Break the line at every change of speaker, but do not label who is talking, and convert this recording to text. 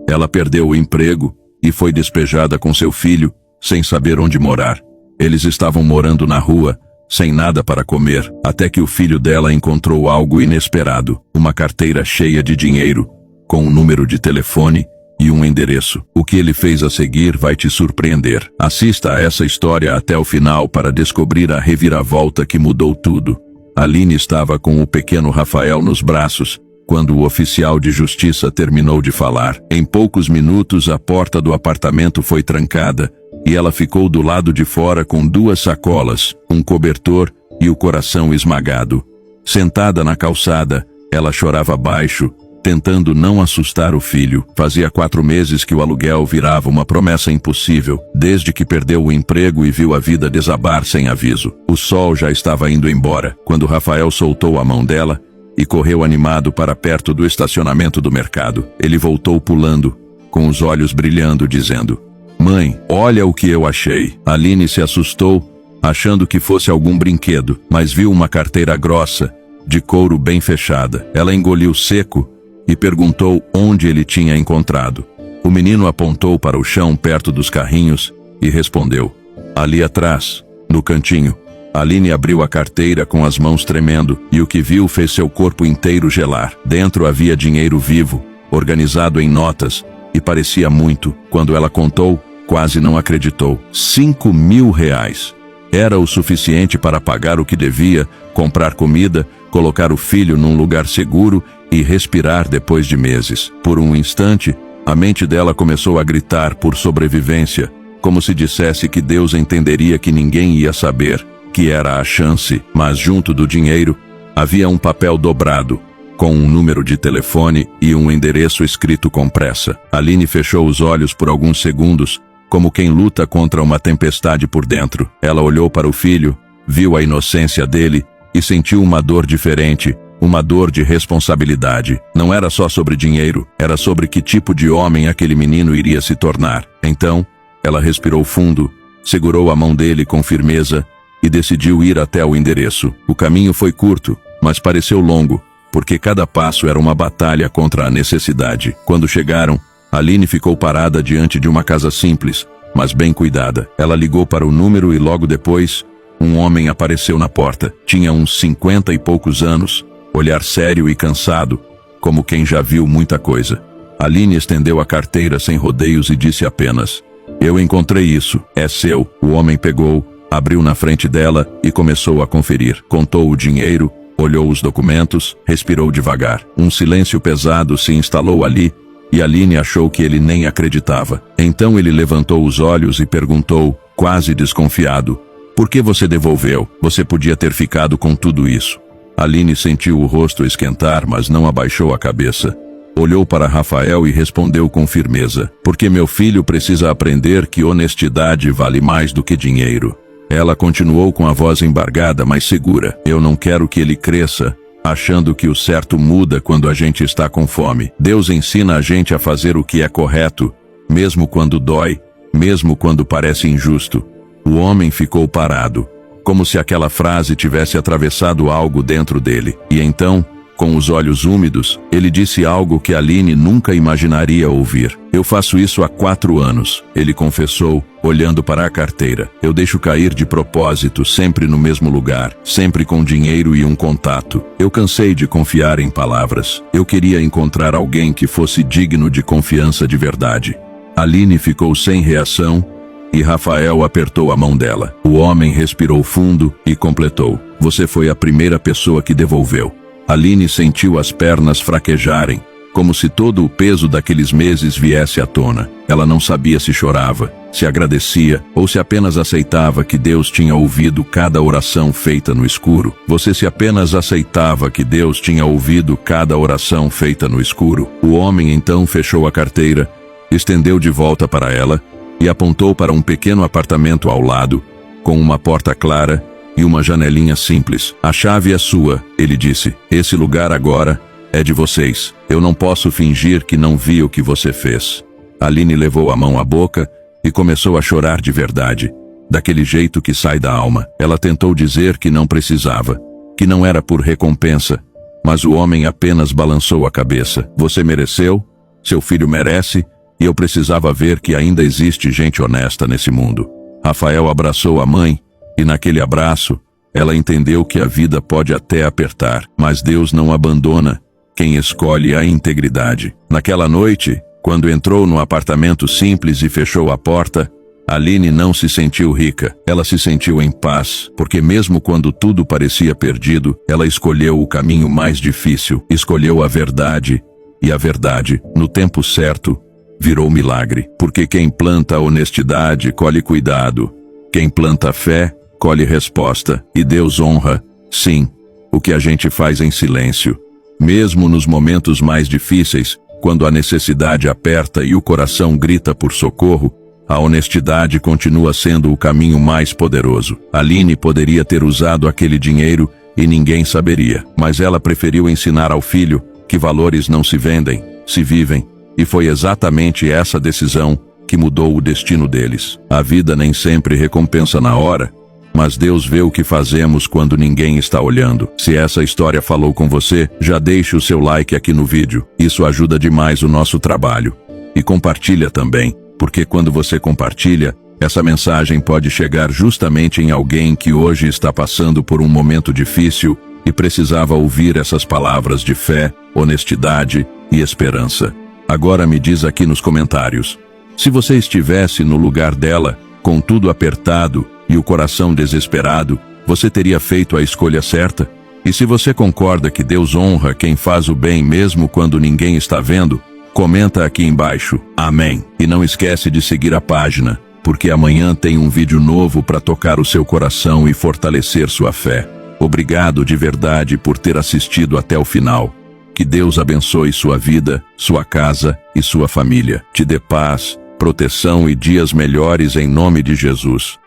Ela perdeu o emprego e foi despejada com seu filho, sem saber onde morar. Eles estavam morando na rua, sem nada para comer, até que o filho dela encontrou algo inesperado, uma carteira cheia de dinheiro, com um número de telefone e um endereço. O que ele fez a seguir vai te surpreender. Assista a essa história até o final para descobrir a reviravolta que mudou tudo. Aline estava com o pequeno Rafael nos braços, quando o oficial de justiça terminou de falar. Em poucos minutos a porta do apartamento foi trancada, e ela ficou do lado de fora com 2 sacolas, um cobertor e o coração esmagado. Sentada na calçada, ela chorava baixo, tentando não assustar o filho. Fazia 4 meses que o aluguel virava uma promessa impossível, desde que perdeu o emprego e viu a vida desabar sem aviso. O sol já estava indo embora, quando Rafael soltou a mão dela e correu animado para perto do estacionamento do mercado. Ele voltou pulando, com os olhos brilhando, dizendo: "Mãe, olha o que eu achei." Aline se assustou, achando que fosse algum brinquedo, mas viu uma carteira grossa, de couro bem fechada. Ela engoliu seco e perguntou onde ele tinha encontrado. O menino apontou para o chão perto dos carrinhos e respondeu: "Ali atrás, no cantinho." Aline abriu a carteira com as mãos tremendo, e o que viu fez seu corpo inteiro gelar. Dentro havia dinheiro vivo, organizado em notas, e parecia muito. Quando ela contou, quase não acreditou. 5.000 reais. Era o suficiente para pagar o que devia, comprar comida, colocar o filho num lugar seguro e respirar depois de meses. Por um instante, a mente dela começou a gritar por sobrevivência, como se dissesse que Deus entenderia que ninguém ia saber, que era a chance. Mas junto do dinheiro, havia um papel dobrado, com um número de telefone e um endereço escrito com pressa. Aline fechou os olhos por alguns segundos, como quem luta contra uma tempestade por dentro. Ela olhou para o filho, viu a inocência dele e sentiu uma dor diferente, uma dor de responsabilidade. Não era só sobre dinheiro, era sobre que tipo de homem aquele menino iria se tornar. Então, ela respirou fundo, segurou a mão dele com firmeza e decidiu ir até o endereço. O caminho foi curto, mas pareceu longo, porque cada passo era uma batalha contra a necessidade. Quando chegaram, Aline ficou parada diante de uma casa simples, mas bem cuidada. Ela ligou para o número e logo depois, um homem apareceu na porta. Tinha uns 50 e poucos anos, olhar sério e cansado, como quem já viu muita coisa. Aline estendeu a carteira sem rodeios e disse apenas: "Eu encontrei isso, é seu." O homem pegou, abriu na frente dela e começou a conferir. Contou o dinheiro, olhou os documentos, respirou devagar. Um silêncio pesado se instalou ali, e Aline achou que ele nem acreditava. Então ele levantou os olhos e perguntou, quase desconfiado: "Por que você devolveu? Você podia ter ficado com tudo isso." Aline sentiu o rosto esquentar, mas não abaixou a cabeça. Olhou para Rafael e respondeu com firmeza: "Porque meu filho precisa aprender que honestidade vale mais do que dinheiro." Ela continuou com a voz embargada, mas segura: "Eu não quero que ele cresça achando que o certo muda quando a gente está com fome. Deus ensina a gente a fazer o que é correto, mesmo quando dói, mesmo quando parece injusto." O homem ficou parado, como se aquela frase tivesse atravessado algo dentro dele. E então, com os olhos úmidos, ele disse algo que Aline nunca imaginaria ouvir. "Eu faço isso há 4 anos, ele confessou, olhando para a carteira. "Eu deixo cair de propósito, sempre no mesmo lugar, sempre com dinheiro e um contato. Eu cansei de confiar em palavras. Eu queria encontrar alguém que fosse digno de confiança de verdade." Aline ficou sem reação, e Rafael apertou a mão dela. O homem respirou fundo e completou: "Você foi a primeira pessoa que devolveu." Aline sentiu as pernas fraquejarem, como se todo o peso daqueles meses viesse à tona. Ela não sabia se chorava, se agradecia ou se apenas aceitava que Deus tinha ouvido cada oração feita no escuro. Você se apenas aceitava que Deus tinha ouvido cada oração feita no escuro. O homem então fechou a carteira, estendeu de volta para ela e apontou para um pequeno apartamento ao lado, com uma porta clara e uma janelinha simples. "A chave é sua," ele disse. "Esse lugar agora é de vocês. Eu não posso fingir que não vi o que você fez." Aline levou a mão à boca e começou a chorar de verdade, daquele jeito que sai da alma. Ela tentou dizer que não precisava, que não era por recompensa, mas o homem apenas balançou a cabeça. "Você mereceu? Seu filho merece, e eu precisava ver que ainda existe gente honesta nesse mundo. Rafael abraçou a mãe, e naquele abraço, ela entendeu que a vida pode até apertar, mas Deus não abandona quem escolhe a integridade. Naquela noite, quando entrou no apartamento simples e fechou a porta, Aline não se sentiu rica, ela se sentiu em paz, porque mesmo quando tudo parecia perdido, ela escolheu o caminho mais difícil, escolheu a verdade, e a verdade, no tempo certo, virou milagre, porque quem planta honestidade colhe cuidado, quem planta fé colhe resposta, e Deus honra, sim, o que a gente faz em silêncio. Mesmo nos momentos mais difíceis, quando a necessidade aperta e o coração grita por socorro, a honestidade continua sendo o caminho mais poderoso. Aline poderia ter usado aquele dinheiro e ninguém saberia, mas ela preferiu ensinar ao filho que valores não se vendem, se vivem, e foi exatamente essa decisão que mudou o destino deles. A vida nem sempre recompensa na hora, mas Deus vê o que fazemos quando ninguém está olhando. Se essa história falou com você, já deixe o seu like aqui no vídeo. Isso ajuda demais o nosso trabalho. E compartilha também, porque quando você compartilha, essa mensagem pode chegar justamente em alguém que hoje está passando por um momento difícil e precisava ouvir essas palavras de fé, honestidade e esperança. Agora me diz aqui nos comentários, se você estivesse no lugar dela, com tudo apertado e o coração desesperado, você teria feito a escolha certa? E se você concorda que Deus honra quem faz o bem mesmo quando ninguém está vendo, comenta aqui embaixo, amém. E não esquece de seguir a página, porque amanhã tem um vídeo novo para tocar o seu coração e fortalecer sua fé. Obrigado de verdade por ter assistido até o final. Que Deus abençoe sua vida, sua casa e sua família. Te dê paz, proteção e dias melhores em nome de Jesus.